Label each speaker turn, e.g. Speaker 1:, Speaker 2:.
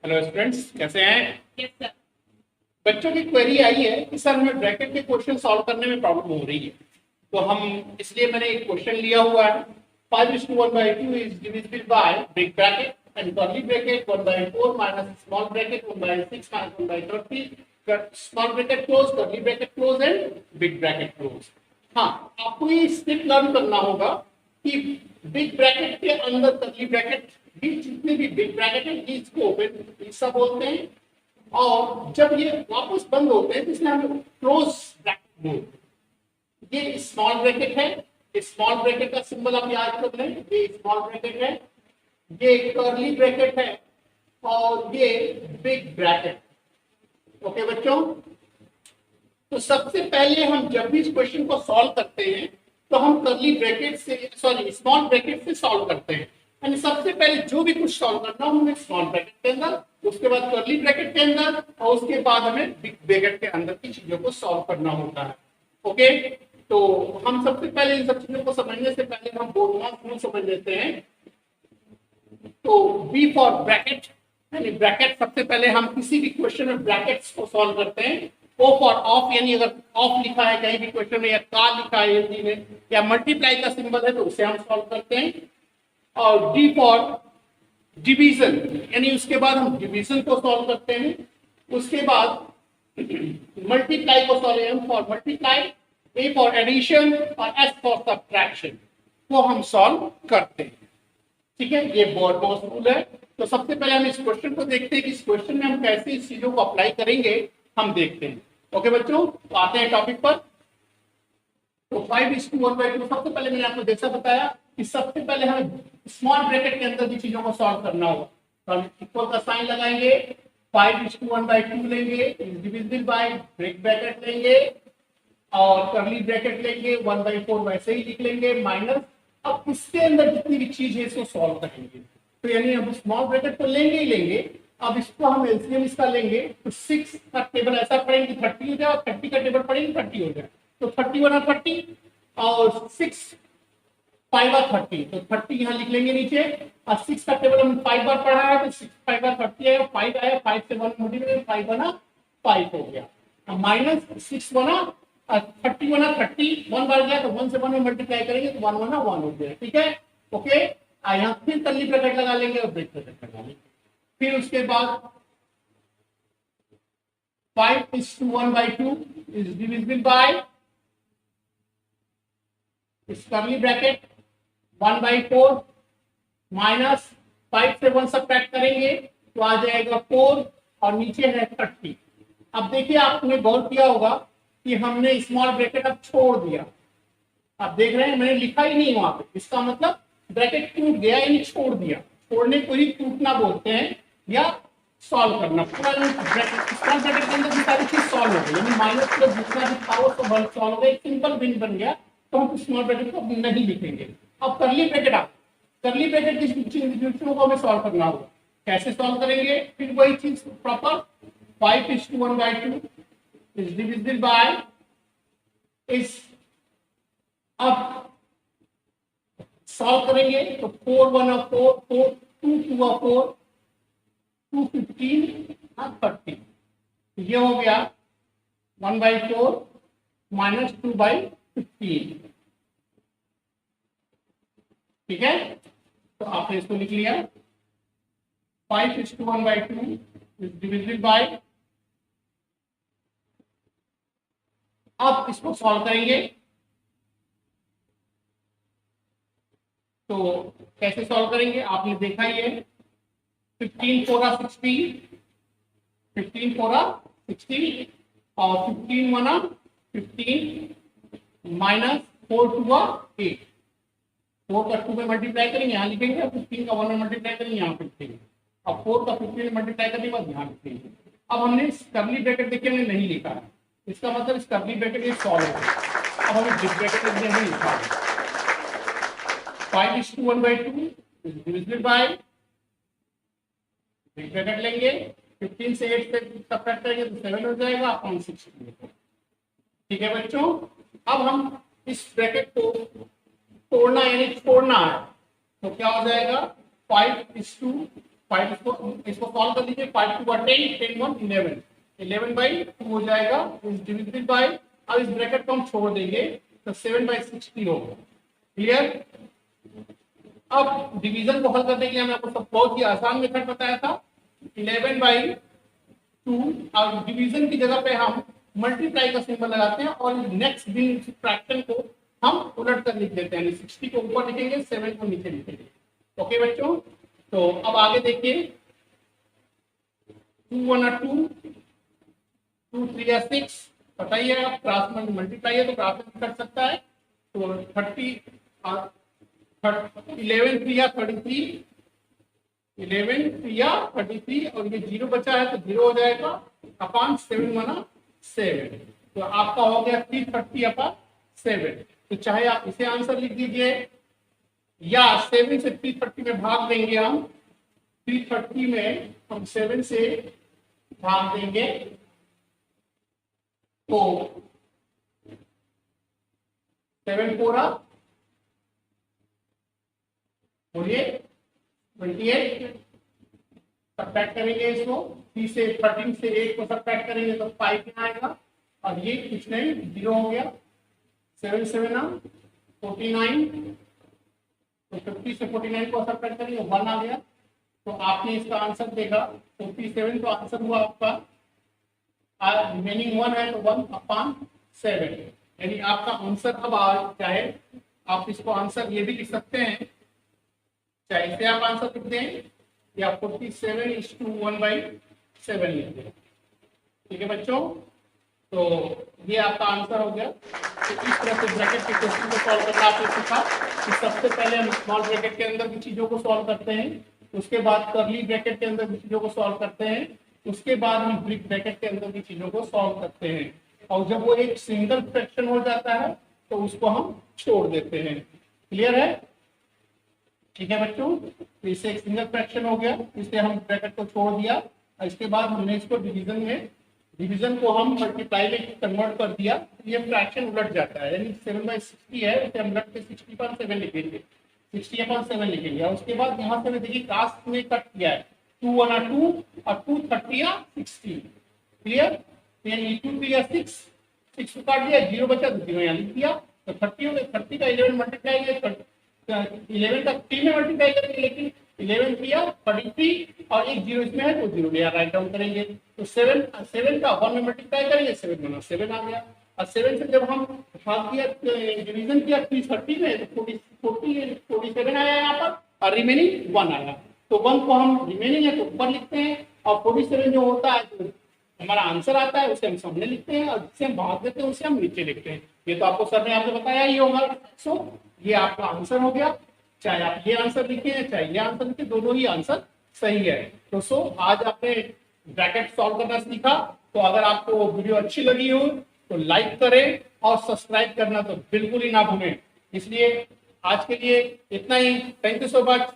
Speaker 1: Hello students, कैसे हैं?
Speaker 2: Yes sir.
Speaker 1: बच्चों की क्वेरी आई है कि सर हमें ब्रैकेट के क्वेश्चन सॉल्व करने में प्रॉब्लम हो रही है, तो हम इसलिए मैंने एक क्वेश्चन लिया हुआ है। 5:1/2 is divisible by big bracket and curly bracket 1/4 minus small bracket 1/6 minus 1/30 small bracket close, curly bracket close and big bracket close. हाँ, आपको ये स्टेप लर्न करना होगा कि बिग ब्रैकेट के अंदर कर्ली ब्रैकेट भी, जितने भी बिग ब्रैकेट है इसको ओपन हिस्सा बोलते हैं, और जब ये वापस बंद होते हैं तो इसमें हम क्लोज ब्रैकेट बोलते हैं। ये स्मॉल ब्रैकेट है, स्मॉल ब्रैकेट का सिंबल आप याद कर लें, ये स्मॉल ब्रैकेट है, ये कर्ली ब्रैकेट है और ये बिग ब्रैकेट। ओके बच्चों, तो सबसे पहले हम जब भी इस क्वेश्चन को सॉल्व करते हैं तो हम कर्ली ब्रैकेट से, सॉरी स्मॉल ब्रैकेट से सॉल्व करते हैं। यानी सबसे पहले जो भी कुछ सॉल्व करना हो हमें स्मॉल ब्रैकेट के अंदर, उसके बाद कर्ली ब्रैकेट के अंदर और उसके बाद हमें बिग ब्रैकेट के अंदर की चीजों को सॉल्व करना होता है। ओके, तो हम सबसे पहले इन सब चीजों को समझने से पहले हम बोर्ड मार्क्स रूल समझ लेते हैं। तो बी फॉर ब्रैकेट, यानी ब्रैकेट सबसे पहले हम किसी भी क्वेश्चन में ब्रैकेट्स को सॉल्व करते हैं। ओ फॉर ऑफ, यानी अगर ऑफ लिखा है कहीं भी क्वेश्चन में या का लिखा है हिंदी में या मल्टीप्लाई का सिंबल है तो उसे हम सॉल्व करते हैं। और डी फॉर डिवीजन, यानी उसके बाद हम डिवीजन को सॉल्व करते हैं। उसके बाद मल्टीप्लाई को solve, M for multiply, A for addition और एस फॉर सब्ट्रैक्शन को हम सॉल्व करते हैं। ठीक है, ये बोर्ड मार्क्स रूल है। तो सबसे पहले हम इस क्वेश्चन को देखते हैं कि इस क्वेश्चन में हम कैसे इस चीजों को अप्लाई करेंगे, हम देखते हैं। ओके बच्चों, तो आते हैं टॉपिक पर। तो 5:1/2 सबसे पहले मैंने आपको जैसा बताया कि सबसे पहले हमें स्मॉल ब्रैकेट के अंदर की चीजों को सॉल्व करना होगा। तो हम इक्वल का साइन लगाएंगे, 5:1/2 लेंगे, डिविजिबल बाय बिग ब्रैकेट लेंगे और कर्ली ब्रैकेट लेंगे, 1/4 वैसे ही लिख लेंगे, माइनस। अब इसके अंदर जितनी भी चीज है इसको सॉल्व करेंगे। तो यानी हम स्मॉल ब्रैकेट तो लेंगे ही लेंगे, अब इसको हम एलसीएम इसका लेंगे तो 6 का टेबल ऐसा पढ़ेंगे 30 हो जाए और 30 का टेबल पढ़ेंगे 30 हो जाए। तो 31 और 30 और 6 5 बार 30, तो 30 यहाँ लिख लेंगे नीचे। और 6 का टेबल हम 5 बार पढ़ा है तो 6 5 बार 30 आया, 5 आया, 5 से 1 मल्टीप्लाई, 5 बना 5 हो गया, माइनस 6 बना 30 बना 30, 1 बार गया तो 1 से 1 में मल्टीप्लाई करेंगे तो 1 बना 1 हो गया। ठीक है, ओके। यहाँ फिर कर्ली ब्रैकेट लगा लेंगे और ब्रेक ब्रैकेट लगा लेंगे। फिर उसके बाद 5:1/2 is divisible by इस कर्ली ब्रैकेट 1/4 माइनस 5 से 1 सब्ट्रैक्ट करेंगे तो आ जाएगा 4 और नीचे है 30। अब देखिए, आपने गौर किया होगा कि हमने स्मॉल ब्रैकेट अब छोड़ दिया। आप देख रहे हैं मैंने लिखा ही नहीं वहां पे, इसका मतलब ब्रैकेट टूट गया यानी छोड़ दिया। छोड़ने को ही टूटना बोलते हैं या सॉल्व करना। पूरा ब्रैकेट स्मॉल ब्रैकेट के अंदर की सारी चीज सॉल्व हो गई, यानी माइनस प्लस जितना भी था वो सब सॉल्व हो गया, एक सिंपल बिन बन गया। तो हम स्मॉल ब्रैकेट को नहीं लिखेंगे। अब कर्ली ब्रैकेट, आप कर्ली ब्रैकेट की चीजों को हमें सॉल्व करना होगा। कैसे सॉल्व करेंगे? फिर वही चीज प्रॉपर 5:1/2 इज डिविजिबल बाय इस, अब सॉल्व करेंगे तो 4 1 4 4 2 2 4 2 15 30, ये हो गया 1/4 माइनस 2/15। ठीक है, तो आपने इसको लिख लिया 5:1/2 इज डिविजिबल बाय, अब इसको सॉल्व करेंगे तो कैसे सॉल्व करेंगे आपने देखा ही है। 15 4 16, 15 4 16 और 15 1 15 माइनस 4 2 8, 4 का 2 में मल्टीप्लाई करेंगे यहाँ लिखेंगे, 15 का 1 में मल्टीप्लाई करेंगे यहाँ पे लिखेंगे, अब 4 का 15 में मल्टीप्लाई करने के बाद यहाँ लिखेंगे। अब हमने कर्ली ब्रैकेट देखिए हमने नहीं लिखा है, इसका मतलब इस कर्ली ब्रैकेट ये सॉल्व है। अब हमें बिग ब्रैकेट नहीं लिखा है। 5:1/2 is divisible by big bracket लेंगे, 15 से 8 से सब्ट्रैक्ट करेंगे तो 7 हो जाएगा अपॉन 6। ठीक है बच्चों, अब हम इस ब्रैकेट को तोड़ना यानी छोड़ना है तो क्या हो जाएगा 5:2 5 इसको सॉल्व कर लीजिए। 5 2 10, 10 1 11, 11/2 हो जाएगा, इस डिविजिबल बाय, अब इस ब्रैकेट को हम छोड़ देंगे तो 7/60 होगा। क्लियर? अब डिवीजन को हल करने के लिए हमने आपको सब बहुत ही आसान मेथड बताया था, 11/2, और डिवीजन की जगह पे हम मल्टीप्लाई का सिंबल लगाते हैं और नेक्स्ट बिन फ्रैक्शन को हम उलट कर लिख देते हैं, 60 को ऊपर लिखेंगे, 7 को नीचे लिखेंगे। ओके बच्चों, तो अब आगे देखिए, 2 1 2, 2 3 6, बताइए आप क्लास में मल्टीप्लाई है तो क्लास में कर सकता है, तो 30 11 3 33, 11 3 33, और ये 0 बचा है तो 0 हो जाएगा अपॉन 7 1 7, तो आपका हो गया 330 अपॉन 7। तो चाहे आप इसे आंसर लिख दीजिए या 7 से 330 में भाग देंगे, हम 330 में हम 7 से भाग देंगे तो 7 4 बोलिए 28, सब्ट्रैक्ट करेंगे इसको, 3 से 13 से 8 को सब्ट्रैक्ट करेंगे तो 5 में आएगा, और ये कुछ नहीं 0 हो गया, 7 7 49, तो 50 से 49 को सब्ट्रैक्ट करेंगे 1 आ गया, तो आपने इसका आंसर देखा 57, तो आंसर हुआ आपका, रिमेनिंग 1 है तो 1 अपॉन 7, यानी आपका आंसर अब आ चाहे आप इसको आंसर ये भी लिख सकते हैं, चाहे इसे आप आंसर लिख दें या 47:1/7 लिख दें। ठीक है बच्चों, तो ये आपका आंसर हो गया। तो इस तरह से ब्रैकेट के क्वेश्चन को सॉल्व करना आपने सीखा कि सबसे पहले हम स्मॉल ब्रैकेट के अंदर की चीजों को सॉल्व करते हैं, उसके बाद कर्ली ब्रैकेट के अंदर की चीजों को सॉल्व करते हैं, उसके बाद हम ब्रिक ब्रैकेट के अंदर की चीजों को सॉल्व करते हैं, और जब वो एक सिंगल फ्रैक्शन हो जाता है तो उसको हम छोड़ देते हैं। क्लियर है? ठीक है बच्चों, तो इससे एक सिंगल फ्रैक्शन हो गया, इससे हम ब्रैकेट को छोड़ दिया, और इसके बाद हमने इसको डिवीजन को हम मल्टीप्लाई में कन्वर्ट कर दिया, ये फ्रैक्शन उलट जाता है, यानी 7/60 है, इसे हम उलट के 60/7 लिखेंगे, 60/7 लिखेंगे, और उसके बाद यहाँ से देखिए क्लास में कट किया है, 2 1 2 और 2 30 या 60। क्लियर? यानी 2 3 या 6 को काट दिया, 0 बचा तो 0 यहाँ लिख दिया, तो 30 हो गया, 30 का 11 मल्टीप्लाई किया, 11 का 3 में मल्टीप्लाई करेंगे, लेकिन 11 किया 33 और एक 0 इसमें है तो 0 लिया, राइट डाउन करेंगे, तो 7 का 1 में मल्टीप्लाई करेंगे, 7 बना 7 आ गया, और 7 से जब हम भाग दिया डिवीजन किया 330 में तो 47 आया यहाँ पर, और रिमेनिंग 1 आया, तो 1 को हम रिमेनिंग है तो ऊपर लिखते हैं, और 47 जो होता है तो हमारा आंसर आता है उसे हम सामने लिखते हैं, और जिससे हम भाग देते हैं उसे हम नीचे लिखते हैं। ये तो आपको सर ने आपने बताया ही होगा। सो ये आपका आंसर हो गया, चाहे आप ये आंसर लिखे चाहे ये आंसर लिखे, दोनों ही आंसर सही है। तो आज आपने ब्रैकेट सॉल्व करना सीखा, तो अगर आपको वीडियो अच्छी लगी हो तो लाइक करें और सब्सक्राइब करना तो बिल्कुल ही ना भूलें। इसलिए आज के लिए इतना ही, थैंक यू सो मच।